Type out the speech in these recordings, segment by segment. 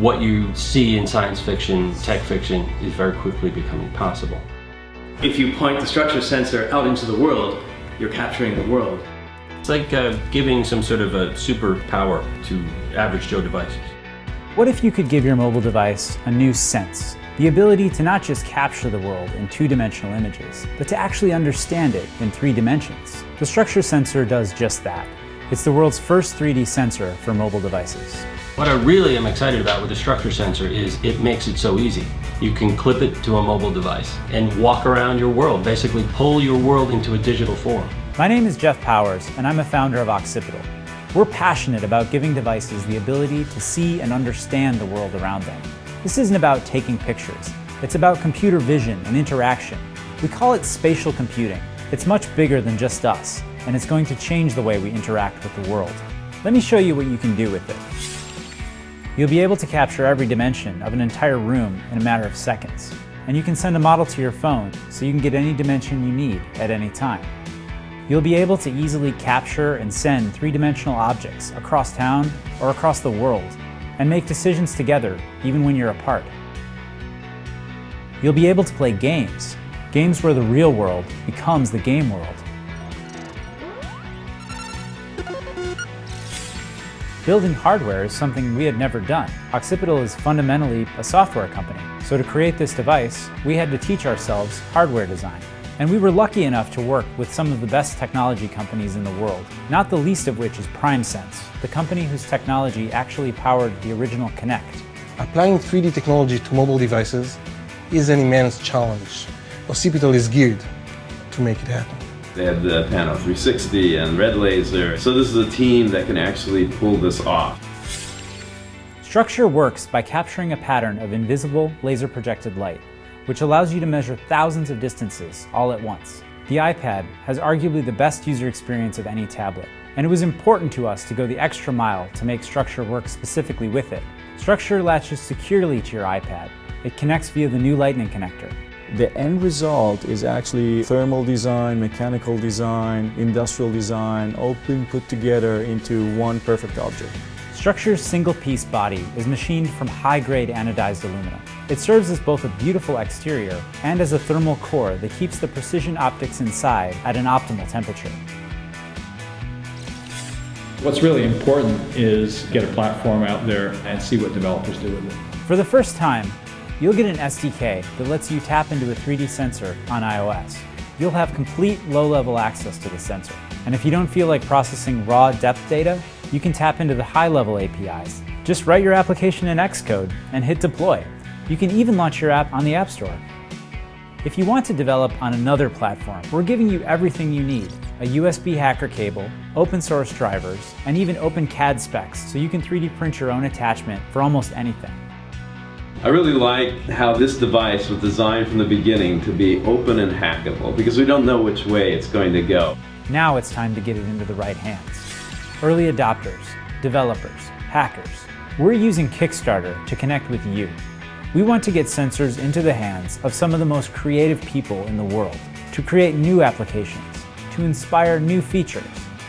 what you see in science fiction, tech fiction, is very quickly becoming possible. If you point the structure sensor out into the world, you're capturing the world. It's like giving some sort of a superpower to average Joe devices. What if you could give your mobile device a new sense? The ability to not just capture the world in two-dimensional images, but to actually understand it in 3 dimensions. The structure sensor does just that. It's the world's first 3D sensor for mobile devices. What I really am excited about with the structure sensor is it makes it so easy. You can clip it to a mobile device and walk around your world, basically pull your world into a digital form. My name is Jeff Powers, and I'm a founder of Occipital. We're passionate about giving devices the ability to see and understand the world around them. This isn't about taking pictures. It's about computer vision and interaction. We call it spatial computing. It's much bigger than just us, and it's going to change the way we interact with the world. Let me show you what you can do with it. You'll be able to capture every dimension of an entire room in a matter of seconds. And you can send a model to your phone so you can get any dimension you need at any time. You'll be able to easily capture and send 3-dimensional objects across town or across the world, and make decisions together even when you're apart. You'll be able to play games where the real world becomes the game world. Building hardware is something we had never done. Occipital is fundamentally a software company, so to create this device, we had to teach ourselves hardware design. And we were lucky enough to work with some of the best technology companies in the world, not the least of which is PrimeSense, the company whose technology actually powered the original Kinect. Applying 3D technology to mobile devices is an immense challenge. Occipital is geared to make it happen. They have the Pano 360 and Red Laser, so this is a team that can actually pull this off. Structure works by capturing a pattern of invisible laser-projected light, which allows you to measure thousands of distances all at once. The iPad has arguably the best user experience of any tablet, and it was important to us to go the extra mile to make Structure work specifically with it. Structure latches securely to your iPad. It connects via the new Lightning connector. The end result is actually thermal design, mechanical design, industrial design, all being put together into one perfect object. Structure's single-piece body is machined from high-grade anodized aluminum. It serves as both a beautiful exterior and as a thermal core that keeps the precision optics inside at an optimal temperature. What's really important is get a platform out there and see what developers do with it. For the first time, you'll get an SDK that lets you tap into a 3D sensor on iOS. You'll have complete low-level access to the sensor. And if you don't feel like processing raw depth data, you can tap into the high-level APIs. Just write your application in Xcode and hit deploy. You can even launch your app on the App Store. If you want to develop on another platform, we're giving you everything you need: a USB hacker cable, open source drivers, and even open CAD specs so you can 3D print your own attachment for almost anything. I really like how this device was designed from the beginning to be open and hackable, because we don't know which way it's going to go. Now it's time to get it into the right hands. Early adopters, developers, hackers, we're using Kickstarter to connect with you. We want to get sensors into the hands of some of the most creative people in the world, to create new applications, to inspire new features,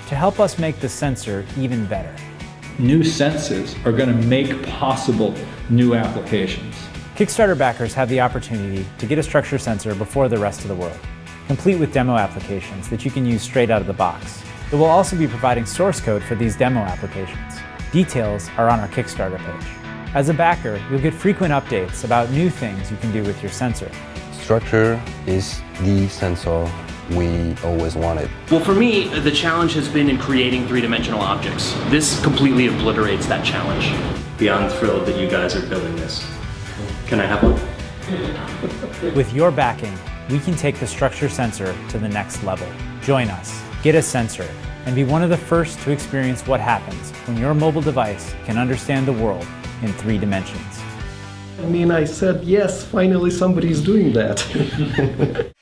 to help us make the sensor even better. New senses are going to make possible new applications. Kickstarter backers have the opportunity to get a structure sensor before the rest of the world, complete with demo applications that you can use straight out of the box. It will also be providing source code for these demo applications. Details are on our Kickstarter page. As a backer, you'll get frequent updates about new things you can do with your sensor. Structure is the sensor we always wanted. Well, for me, the challenge has been in creating 3-dimensional objects. This completely obliterates that challenge. Beyond thrilled that you guys are building this. Can I have one? With your backing, we can take the structure sensor to the next level. Join us, get a sensor, and be one of the first to experience what happens when your mobile device can understand the world in 3 dimensions. I mean, I said, yes, finally somebody's doing that.